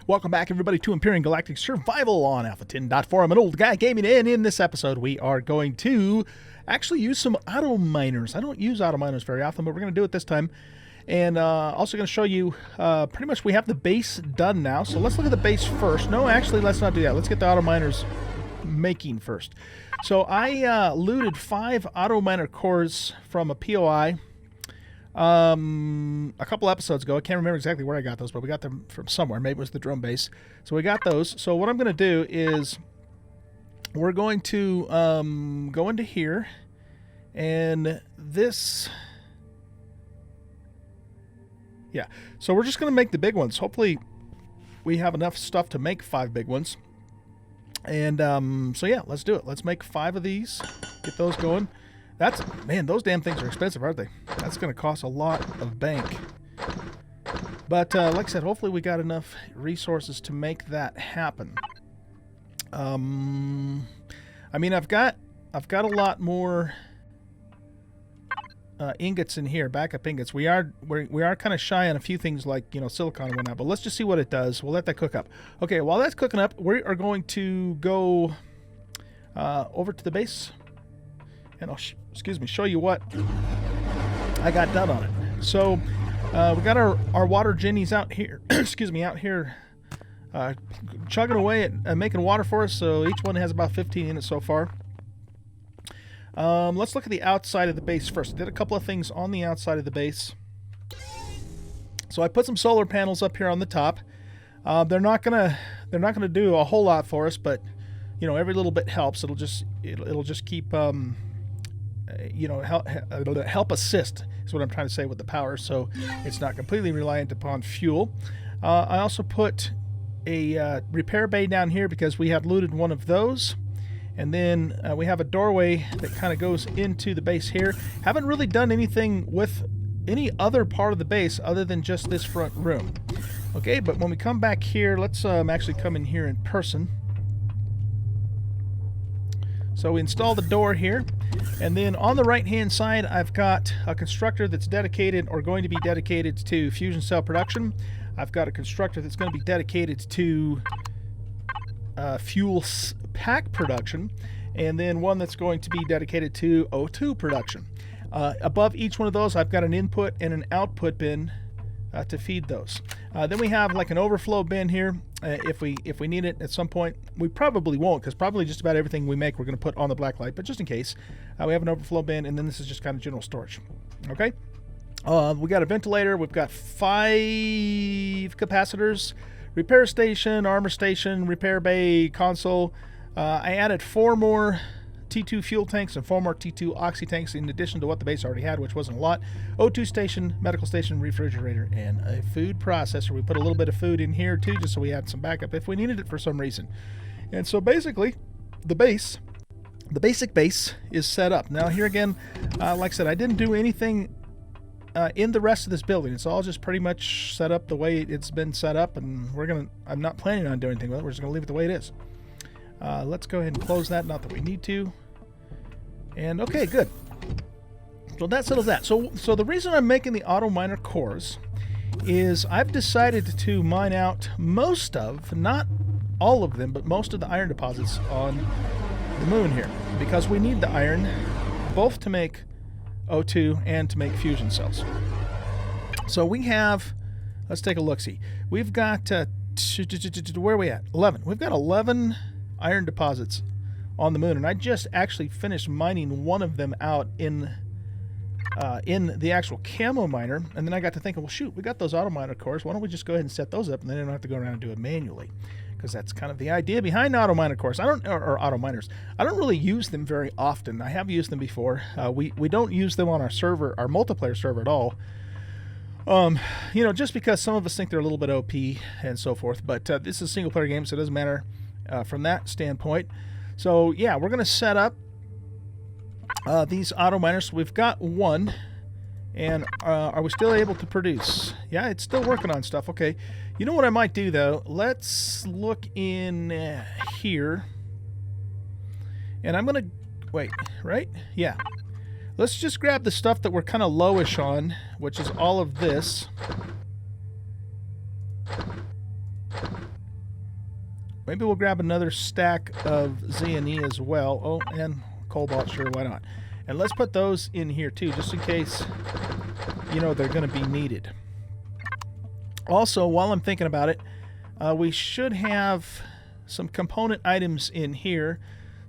Welcome back, everybody, to Empyrion Galactic Survival on Alpha 10.4. I'm an old guy gaming, and in this episode, we are going to actually use some auto miners. I don't use auto miners very often, but we're going to do it this time. And also going to show you, pretty much we have the base done now. So let's look at the base first. No, actually, let's not do that. Let's get the auto miners making first. So I looted 5 auto miner cores from a POI. A couple episodes ago. I can't remember exactly where I got those, but we got them from somewhere. Maybe it was the drone base. So we got those. So what I'm going to do is we're going to go into here, and this, yeah. So we're just going to make the big ones. Hopefully we have enough stuff to make 5 big ones. And so yeah, let's do it. Let's make 5 of these. Get those going. Man, those damn things are expensive, aren't they? That's going to cost a lot of bank. But like I said, hopefully we got enough resources to make that happen. I mean, I've got a lot more ingots in here, backup ingots. We are kind of shy on a few things like, you know, silicon and whatnot. But let's just see what it does. We'll let that cook up. Okay, while that's cooking up, we are going to go over to the base. And I'll show you what I got done on it. So we got our water genies out here. Out here chugging away at making water for us. So each one has about 15 in it so far. Let's look at the outside of the base first. I did a couple of things on the outside of the base. So I put some solar panels up here on the top. They're not gonna do a whole lot for us, but you know, every little bit helps. It'll just keep you know, help assist is what I'm trying to say with the power, so it's not completely reliant upon fuel. I also put a repair bay down here because we had looted one of those, and then we have a doorway that kind of goes into the base here. Haven't really done anything with any other part of the base other than just this front room. Okay, but when we come back here, let's actually come in here in person. So we install the door here, and then on the right hand side I've got a constructor that's dedicated or going to be dedicated to fusion cell production. I've got a constructor that's going to be dedicated to fuel pack production, and then one that's going to be dedicated to O2 production. Above each one of those I've got an input and an output bin to feed those. Then we have like an overflow bin here. If we need it at some point. We probably won't, because probably just about everything we make we're going to put on the black light, but just in case, we have an overflow bin, and then this is just kind of general storage. Okay, we got a ventilator. We've got 5 capacitors, repair station, armor station, repair bay, console. I added 4 more T2 fuel tanks and 4 more T2 oxy tanks in addition to what the base already had, which wasn't a lot. O2 station, medical station, refrigerator, and a food processor. We put a little bit of food in here too, just so we had some backup if we needed it for some reason. And so basically, the basic base is set up. Now here again, like I said, I didn't do anything in the rest of this building. It's all just pretty much set up the way it's been set up, and I'm not planning on doing anything with it. We're just gonna leave it the way it is. Let's go ahead and close that, not that we need to. And okay, good. So that settles that. So the reason I'm making the auto miner cores is I've decided to mine out most of, not all of them, but most of the iron deposits on the moon here, because we need the iron both to make O2 and to make fusion cells. So we have, let's take a look-see. We've got, where are we at? 11. We've got 11 iron deposits on the moon, and I just actually finished mining one of them out in the actual camo miner, and then I got to thinking, well shoot, we got those auto miner cores, why don't we just go ahead and set those up, and then I don't have to go around and do it manually, because that's kind of the idea behind auto miner cores. Or auto miners. I don't really use them very often. I have used them before. We don't use them on our server, our multiplayer server at all. You know, just because some of us think they're a little bit OP and so forth, but this is a single player game, so it doesn't matter from that standpoint. So yeah, we're going to set up these auto miners. We've got one, and are we still able to produce? Yeah, it's still working on stuff. Okay, you know what I might do though? Let's look in here, and I'm going to wait, right? Yeah, let's just grab the stuff that we're kind of lowish on, which is all of this. maybe we'll grab another stack of Z&E as well. Oh, and cobalt, sure, why not? And let's put those in here too, just in case, you know, they're going to be needed. Also, while I'm thinking about it, we should have some component items in here.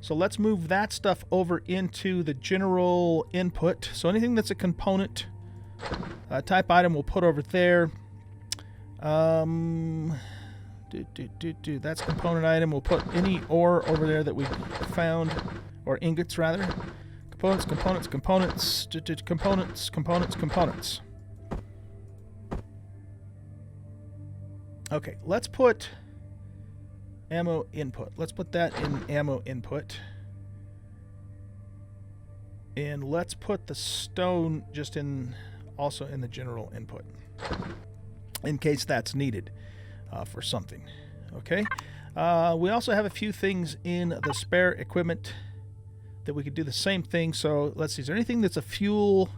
So let's move that stuff over into the general input. So anything that's a component type item we'll put over there. That's component item. We'll put any ore over there that we found, or ingots rather. Components, components, components, components, components, components. Okay, let's put ammo input. Let's put that in ammo input. And let's put the stone just in, also in the general input, in case that's needed for something. Okay. We also have a few things in the spare equipment that we could do the same thing. So let's see, is there anything that's a fuel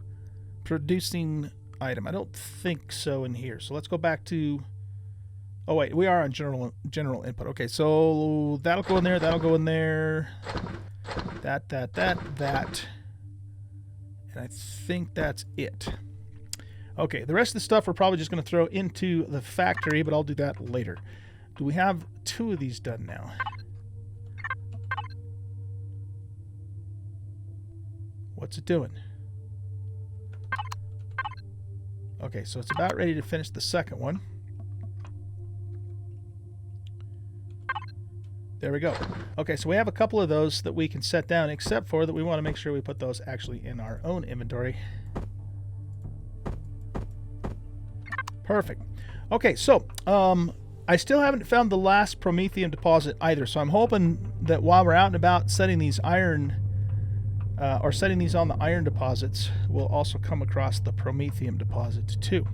producing item? I don't think so in here. So let's go back to, oh wait, we are on general input. Okay, so that'll go in there, that'll go in there, that. And I think that's it. Okay, the rest of the stuff we're probably just going to throw into the factory, but I'll do that later. Do we have 2 of these done now? What's it doing? Okay, so it's about ready to finish the second one. There we go. Okay, so we have a couple of those that we can set down, except for that we want to make sure we put those actually in our own inventory. Perfect. Okay, so I still haven't found the last promethium deposit either, so I'm hoping that while we're out and about setting these iron, or setting these on the iron deposits, we'll also come across the promethium deposit too.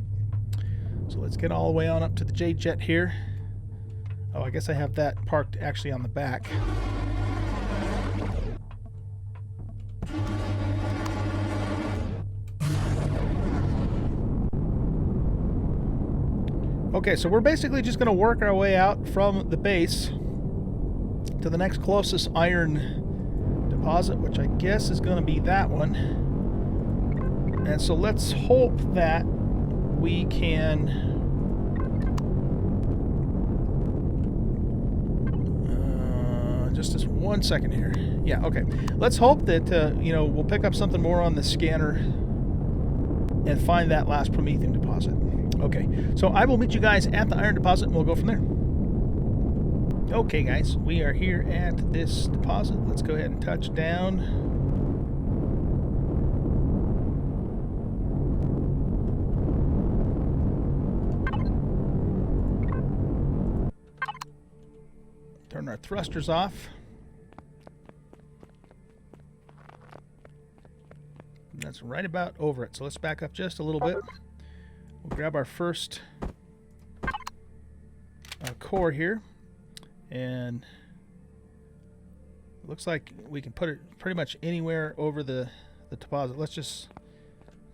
So let's get all the way on up to the J jet here. Oh, I guess I have that parked actually on the back. Okay, so we're basically just going to work our way out from the base to the next closest iron deposit, which I guess is going to be that one. And so let's hope that we can just as 1 second here. Yeah, okay. Let's hope that you know, we'll pick up something more on the scanner and find that last promethium deposit. Okay, so I will meet you guys at the iron deposit and we'll go from there. Okay guys, we are here at this deposit. Let's go ahead and touch down. Turn our thrusters off. That's right about over it. So let's back up just a little bit. We'll grab our first core here, and it looks like we can put it pretty much anywhere over the deposit. Let's just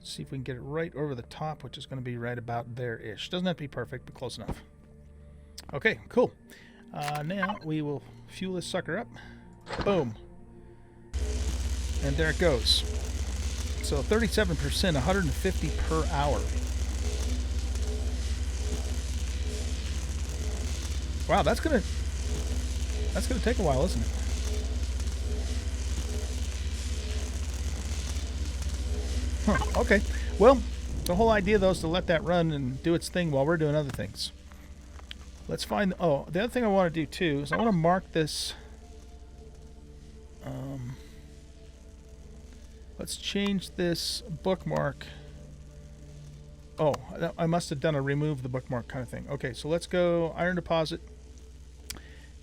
see if we can get it right over the top, which is going to be right about there-ish. Doesn't have to be perfect, but close enough. Okay, cool. Now we will fuel this sucker up. Boom. And there it goes. So 37%, 150 per hour. Wow, that's gonna take a while, isn't it? Huh, okay. Well, the whole idea though is to let that run and do its thing while we're doing other things. Let's find, oh, the other thing I want to do too is I want to mark this. Let's change this bookmark. Oh, I must have done a remove the bookmark kind of thing. Okay, so let's go iron deposit.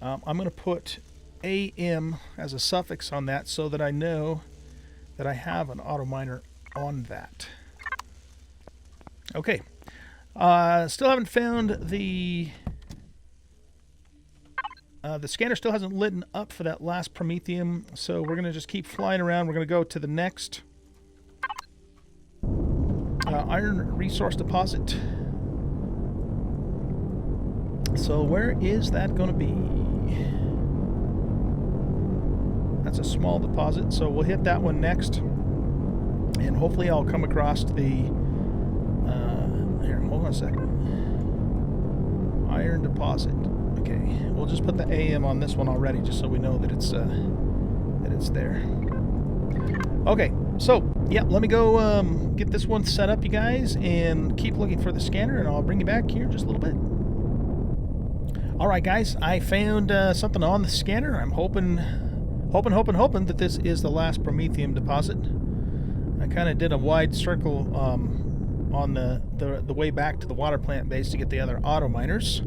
I'm going to put AM as a suffix on that so that I know that I have an auto miner on that. Okay. Still haven't found the scanner still hasn't lit up for that last promethium, so we're going to just keep flying around. We're going to go to the next iron resource deposit. So where is that going to be? That's a small deposit, so we'll hit that one next. And hopefully I'll come across the... here, hold on a second. Iron deposit. Okay, we'll just put the AM on this one already, just so we know that it's there. Okay, so yeah, let me go get this one set up, you guys, and keep looking for the scanner, and I'll bring you back here in just a little bit. All right, guys, I found something on the scanner. I'm hoping that this is the last promethium deposit. I kind of did a wide circle on the way back to the water plant base to get the other auto miners,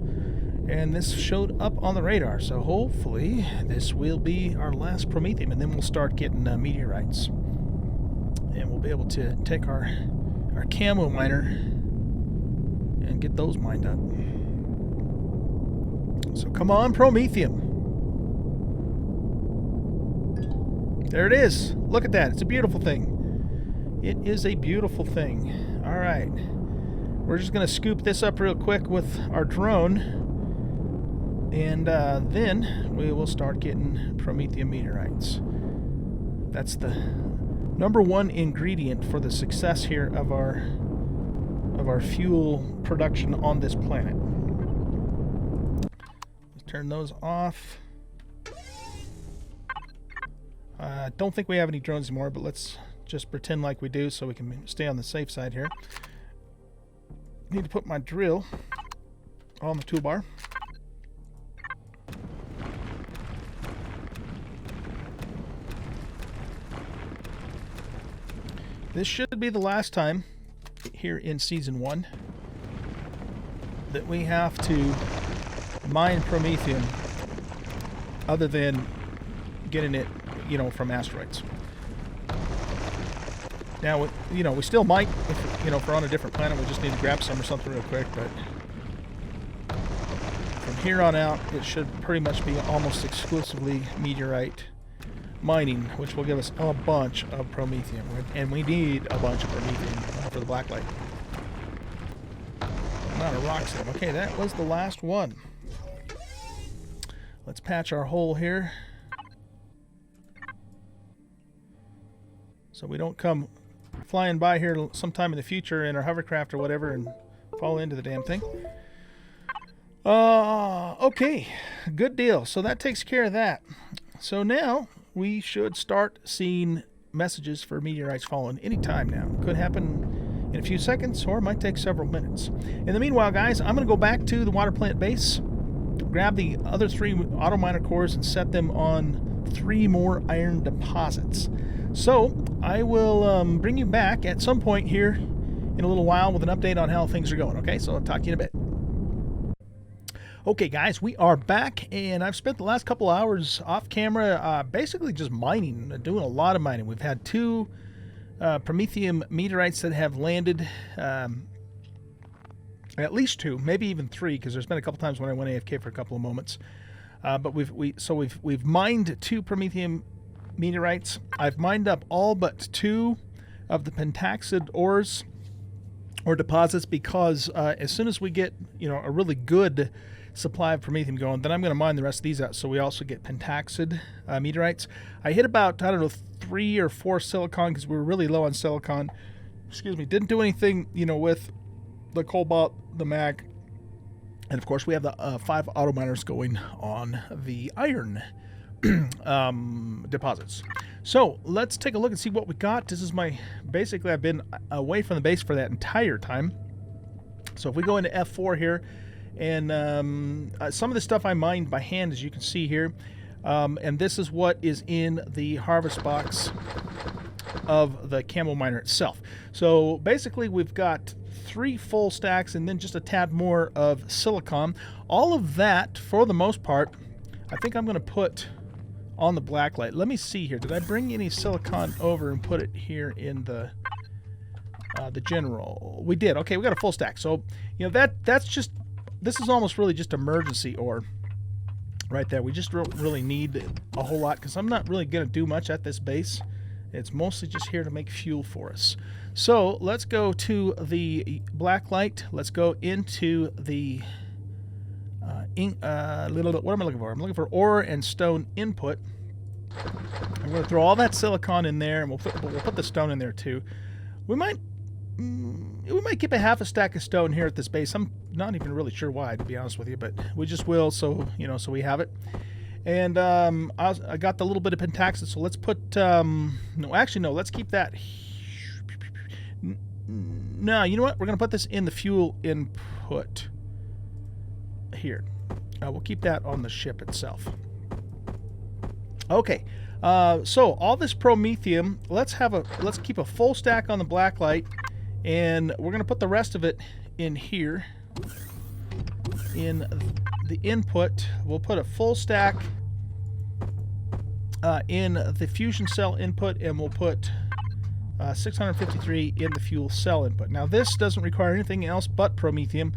and this showed up on the radar. So hopefully this will be our last promethium, and then we'll start getting meteorites, and we'll be able to take our camo miner and get those mined up. So come on, promethium. There it is. Look at that. It's a beautiful thing. It is a beautiful thing. All right. We're just going to scoop this up real quick with our drone. And then we will start getting promethium meteorites. That's the #1 ingredient for the success here of our fuel production on this planet. Let's turn those off. I don't think we have any drones anymore, but let's just pretend like we do so we can stay on the safe side here. Need to put my drill on the toolbar. This should be the last time here in Season 1 that we have to mine promethium other than getting it, from asteroids. Now, we still might, if we're on a different planet, we just need to grab some or something real quick, but from here on out, it should pretty much be almost exclusively meteorite mining, which will give us a bunch of promethium, and we need a bunch of promethium for the blacklight. Not a rock sim. Okay, that was the last one. Let's patch our hole here, so we don't come flying by here sometime in the future in our hovercraft or whatever and fall into the damn thing. Okay, good deal. So that takes care of that. So now we should start seeing messages for meteorites falling anytime now. Could happen in a few seconds, or it might take several minutes. In the meanwhile, guys, I'm going to go back to the water plant base, grab the other 3 auto miner cores, and set them on 3 more iron deposits. So I will bring you back at some point here in a little while with an update on how things are going. Okay, so I'll talk to you in a bit. Okay, guys, we are back, and I've spent the last couple hours off camera basically just mining, doing a lot of mining. We've had 2 promethium meteorites that have landed, at least 2, maybe even 3, because there's been a couple times when I went AFK for a couple of moments. But we've mined 2 promethium meteorites. I've mined up all but 2 of the pentaxid ores or deposits, because as soon as we get a really good supply of promethium going, then I'm going to mine the rest of these out so we also get pentaxid meteorites. I hit about, I don't know, 3 or 4 silicon because we were really low on silicon. Excuse me. Didn't do anything with the cobalt, the mag, and of course we have the 5 auto miners going on the iron deposits. So let's take a look and see what we got. This is basically I've been away from the base for that entire time. So if we go into F4 here, and some of the stuff I mined by hand, as you can see here, and this is what is in the harvest box of the camo miner itself. So basically we've got 3 full stacks and then just a tad more of silicon. All of that, for the most part, I think I'm going to put on the blacklight. Let me see here. Did I bring any silicon over and put it here in the general? We did. Okay, we got a full stack. So, that's just, this is almost really just emergency ore right there. We just don't really need a whole lot because I'm not really going to do much at this base. It's mostly just here to make fuel for us. So let's go to the blacklight. Let's go into the what am I looking for? I'm looking for ore and stone input. I'm going to throw all that silicon in there, and we'll put the stone in there too. We might keep a half a stack of stone here at this base. I'm not even really sure why, to be honest with you, but we just will, so so we have it. And I got the little bit of pentaxid, so let's put let's keep that. No, you know what? We're going to put this in the fuel input here. We'll keep that on the ship itself. Okay, so all this promethium, let's keep a full stack on the blacklight, and we're going to put the rest of it in here. In the input, we'll put a full stack in the fusion cell input, and we'll put 653 in the fuel cell input. Now this doesn't require anything else but promethium,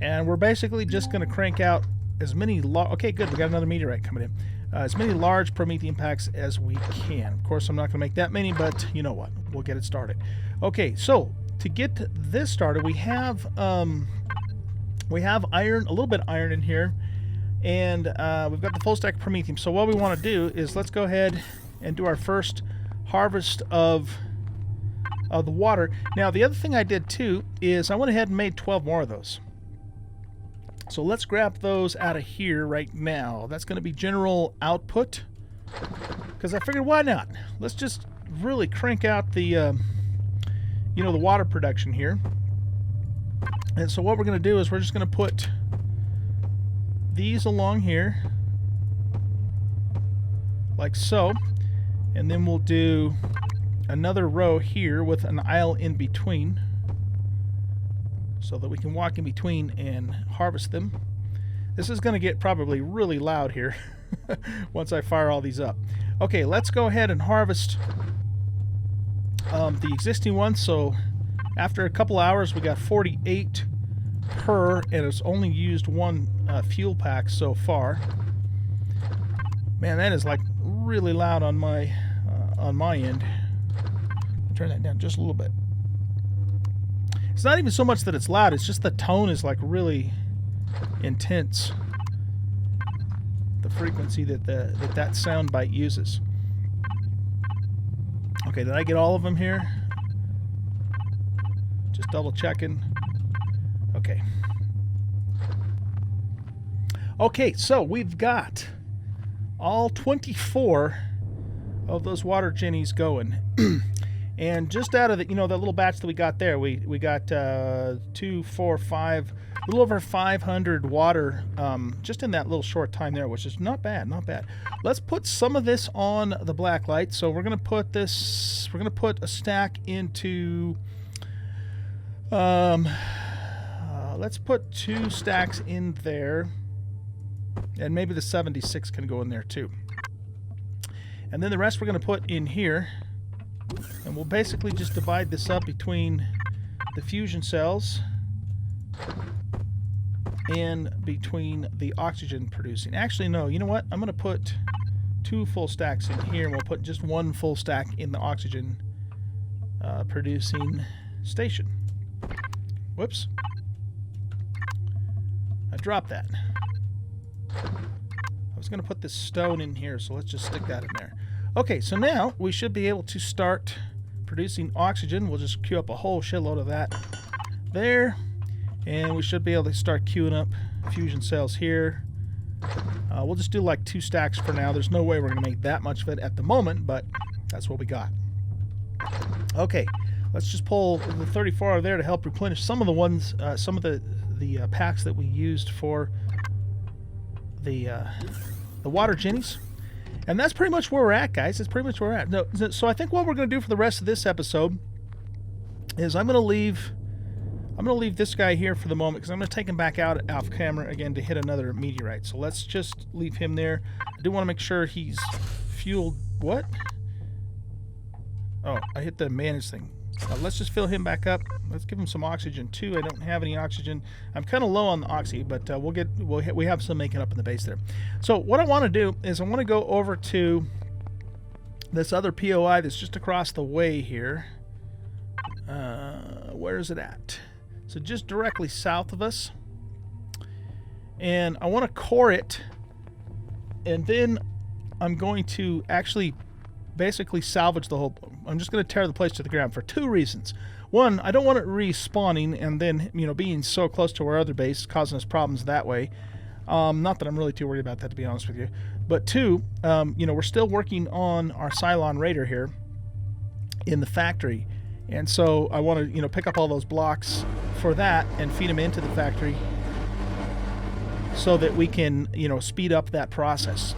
and we're basically just going to crank out as many okay, good, we got another meteorite coming in. As many large promethium packs as we can. Of course, I'm not going to make that many, but you know what? We'll get it started. Okay, so to get this started, we have iron, a little bit of iron in here, and we've got the full stack of promethium. So what we want to do is let's go ahead and do our first harvest of the water. Now, the other thing I did too is I went ahead and made 12 more of those. So let's grab those out of here right now. That's going to be general output, because I figured, why not? Let's just really crank out the the water production here. And so what we're going to do is we're just going to put these along here like so, and then we'll do another row here with an aisle in between, so that we can walk in between and harvest them. This is going to get probably really loud here once I fire all these up. Okay, let's go ahead and harvest the existing ones. So after a couple hours, we got 48 per, and it's only used one fuel pack so far. Man, that is like really loud on my end. I'll turn that down just a little bit. It's not even so much that it's loud, it's just the tone is like really intense. The frequency that that sound bite uses. Okay, did I get all of them here? Just double checking. Okay. Okay, so we've got all 24 of those water jennies going. And just out of the, that little batch that we got there, we got 2, 4, 5, a little over 500 water just in that little short time there, which is not bad, not bad. Let's put some of this on the black light. So we're going to put this, we're going to put a stack into, let's put 2 stacks in there, and maybe the 76 can go in there too. And then the rest we're going to put in here. And we'll basically just divide this up between the fusion cells and between the oxygen producing. Actually, no, you know what? I'm going to put 2 full stacks in here, and we'll put just 1 full stack in the oxygen producing station. Whoops. I dropped that. I was going to put this stone in here, so let's just stick that in there. Okay, so now we should be able to start producing oxygen. We'll just queue up a whole shitload of that there, and we should be able to start queuing up fusion cells here. We'll just do like 2 stacks for now. There's no way we're going to make that much of it at the moment, but that's what we got. Okay, let's just pull the 34 out of there to help replenish some of the ones, some of the packs that we used for the water jennies. And that's pretty much where we're at, guys. That's pretty much where we're at. No, so I think what we're going to do for the rest of this episode is I'm going to leave this guy here for the moment, because I'm going to take him back out off camera again to hit another meteorite. So let's just leave him there. I do want to make sure he's fueled. What? Oh, I hit the manage thing. Let's just fill him back up. Let's give him some oxygen too. I don't have any oxygen. I'm kind of low on the oxy, but we have some making up in the base there. So what I want to do is I want to go over to this other POI that's just across the way here. Where is it at? So just directly south of us. and I want to core it, and then I'm going to actually basically salvage the whole. I'm just going to tear the place to the ground for two reasons. One, I don't want it respawning and then, you know, being so close to our other base, causing us problems that way. Not that I'm really too worried about that, to be honest with you. But two, you know, we're still working on our Cylon Raider here in the factory. And so I want to, you know, pick up all those blocks for that and feed them into the factory so that we can, you know, speed up that process.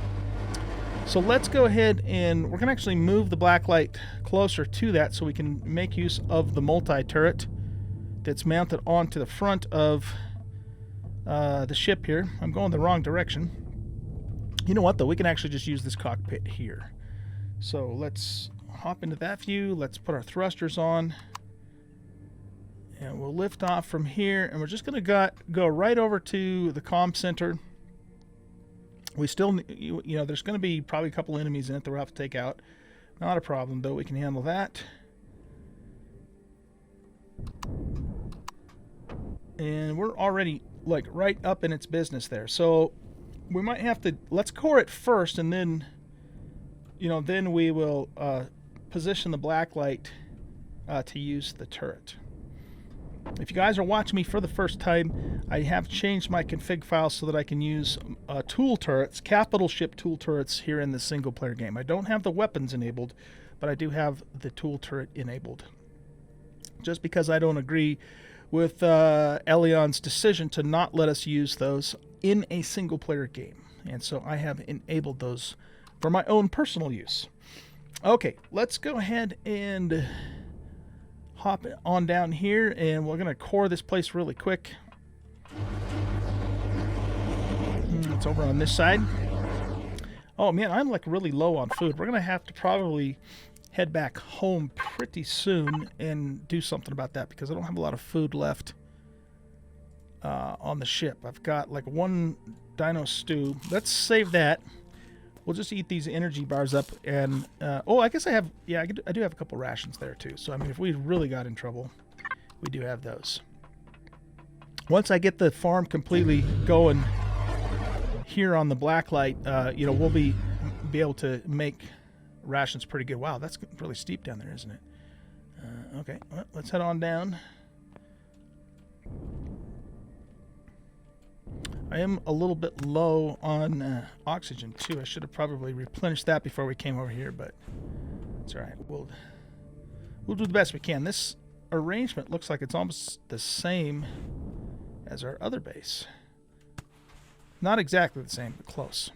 So let's go ahead and we're going to actually move the blacklight closer to that so we can make use of the multi-turret that's mounted onto the front of the ship here. I'm going the wrong direction. You know what, though? We can actually just use this cockpit here. So let's hop into that view. Let's put our thrusters on. And we'll lift off from here. And we're just going to go right over to the comm center. We still, you know, there's going to be probably a couple enemies in it that we'll have to take out. Not a problem, though. We can handle that. And we're already, like, right up in its business there. So we might have to, let's core it first, and then, you know, then we will position the blacklight to use the turret. If you guys are watching me for the first time, I have changed my config file so that I can use tool turrets, capital ship tool turrets here in the single player game. I don't have the weapons enabled, but I do have the tool turret enabled. Just because I don't agree with Elion's decision to not let us use those in a single player game. And so I have enabled those for my own personal use. Okay, let's go ahead and hop on down here, and we're going to core this place really quick. It's over on this side. Oh man, I'm like really low on food. We're going to have to probably head back home pretty soon and do something about that because I don't have a lot of food left on the ship. I've got like one dino stew. Let's save that. We'll just eat these energy bars up, and oh, I guess I have, yeah, I do have a couple rations there too. So I mean, if we really got in trouble, we do have those. Once I get the farm completely going here on the blacklight, you know, we'll be able to make rations pretty good. Wow, that's really steep down there, isn't it? Okay, well, let's head on down. I am a little bit low on oxygen too. I should have probably replenished that before we came over here, but it's all right. We'll do the best we can. This arrangement looks like it's almost the same as our other base. Not exactly the same, but close.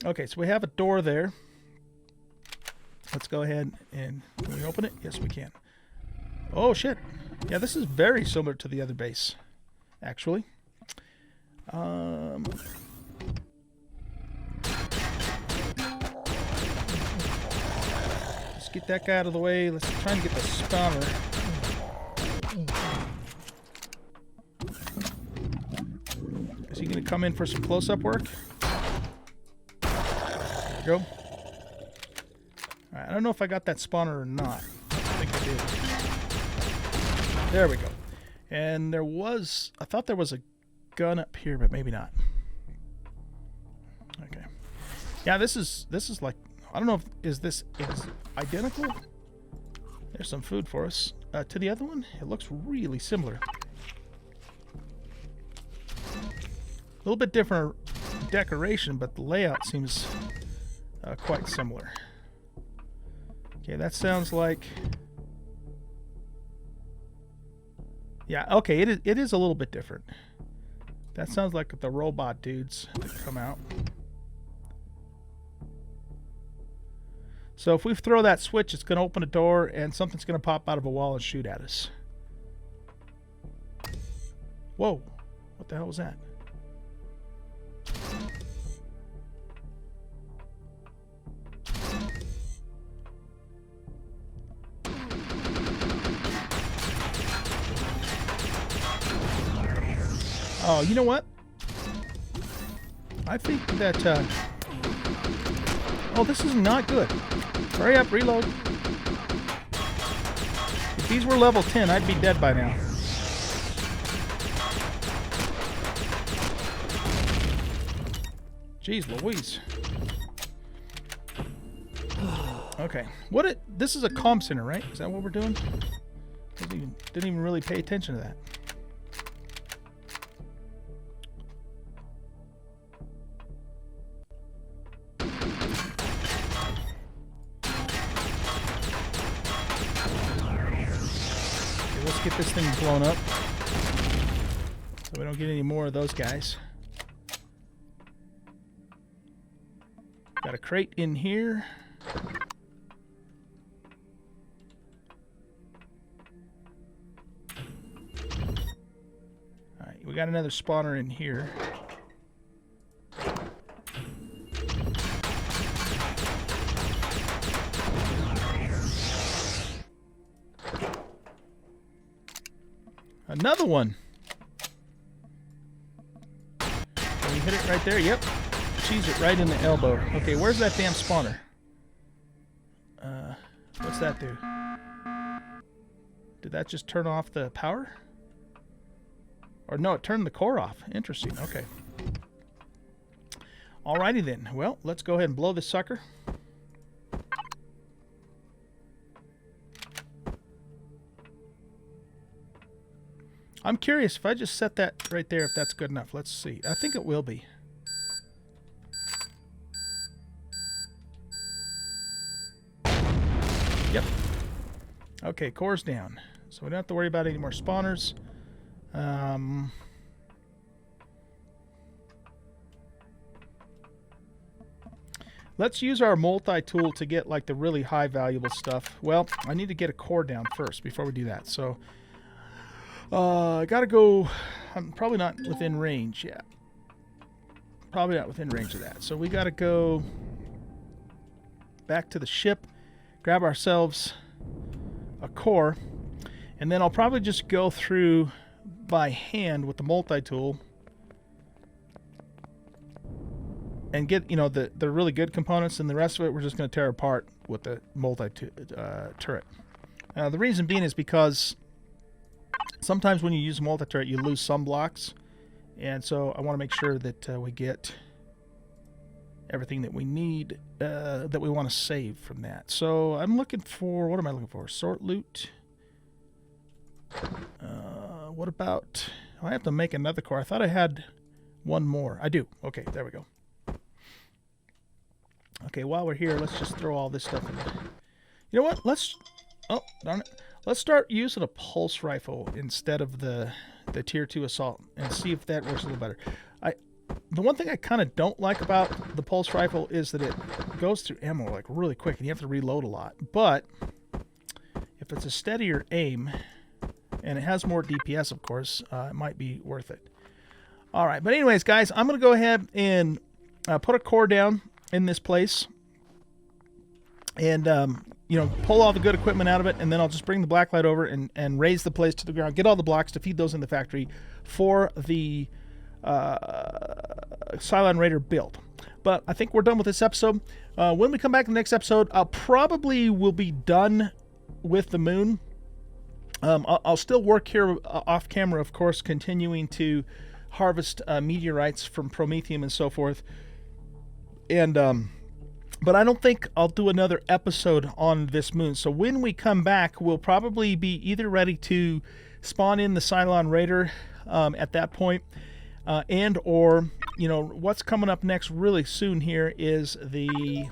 Okay, so we have a door there. Let's go ahead and can we open it? Yes, we can. Oh shit! Yeah, this is very similar to the other base, actually. Let's get that guy out of the way. Let's try and get the spawner. Is he going to come in for some close-up work? There we go. Alright, I don't know if I got that spawner or not. I think I did. There we go. And there was, I thought there was a gun up here, but maybe not. Okay. Yeah, this is like, I don't know if this is identical. There's some food for us. To the other one, it looks really similar. A little bit different decoration, but the layout seems quite similar. Okay, that sounds like, yeah, okay, it is a little bit different. That sounds like the robot dudes that come out. So if we throw that switch, it's going to open a door and something's going to pop out of a wall and shoot at us. Whoa. What the hell was that? Oh, you know what? I think that, oh, this is not good. Hurry up, reload. If these were level 10, I'd be dead by now. Jeez Louise. Okay. This is a comm center, right? Is that what we're doing? Didn't even really pay attention to that. Okay, let's get this thing blown up so we don't get any more of those guys. Got a crate in here. Alright, we got another spawner in here. Another one. Can we hit it right there? Yep. Cheese it right in the elbow. Okay, where's that damn spawner? What's that do? Did that just turn off the power? Or no, it turned the core off. Interesting. Okay. Alrighty then. Well, let's go ahead and blow this sucker. I'm curious if I just set that right there, if that's good enough. Let's see. I think it will be. Yep. Okay, core's down. So we don't have to worry about any more spawners. Let's use our multi-tool to get like the really high valuable stuff. Well, I need to get a core down first before we do that. So I gotta go. I'm probably not within range yet. Probably not within range of that. So we gotta go back to the ship, grab ourselves a core, and then I'll probably just go through by hand with the multi-tool and get, you know, the really good components, and the rest of it we're just going to tear apart with the multi-turret. The reason being is because sometimes when you use a multi-turret you lose some blocks, and so I want to make sure that we get everything that we need, that we want to save from that. So I'm looking for, what am I looking for? Sort loot. What about, I have to make another core. I thought I had one more. I do. Okay, there we go. Okay, while we're here, let's just throw all this stuff in. You know what? Let's, oh, darn it. Let's start using a pulse rifle instead of the tier 2 assault and see if that works a little better. The one thing I kind of don't like about the pulse rifle is that it goes through ammo like really quick and you have to reload a lot. But if it's a steadier aim and it has more DPS, of course, it might be worth it. All right, but anyways, guys, I'm going to go ahead and put a core down in this place and you know, pull all the good equipment out of it, and then I'll just bring the blacklight over and raise the place to the ground, get all the blocks to feed those in the factory for the Cylon Raider build. But I think we're done with this episode. When we come back in the next episode, I'll probably will be done with the moon. I'll still work here off camera, of course, continuing to harvest meteorites from Prometheum and so forth. And but I don't think I'll do another episode on this moon. So when we come back, we'll probably be either ready to spawn in the Cylon Raider at that point, and or, you know, what's coming up next really soon here is the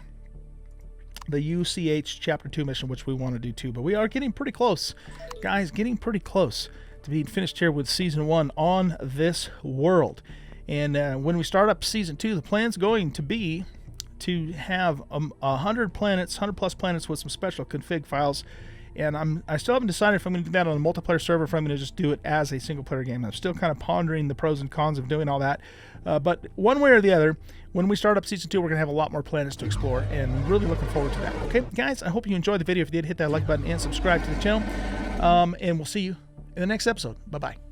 UCH Chapter 2 mission, which we want to do too. But we are getting pretty close, guys, getting pretty close to being finished here with Season 1 on this world. And when we start up Season 2, the plan's going to be to have 100 planets, 100 plus planets with some special config files. And I still haven't decided if I'm going to do that on a multiplayer server, if I'm going to just do it as a single player game. I'm still kind of pondering the pros and cons of doing all that. But one way or the other, when we start up Season 2, we're going to have a lot more planets to explore, and really looking forward to that. Okay, guys, I hope you enjoyed the video. If you did, hit that like button and subscribe to the channel. And we'll see you in the next episode. Bye-bye.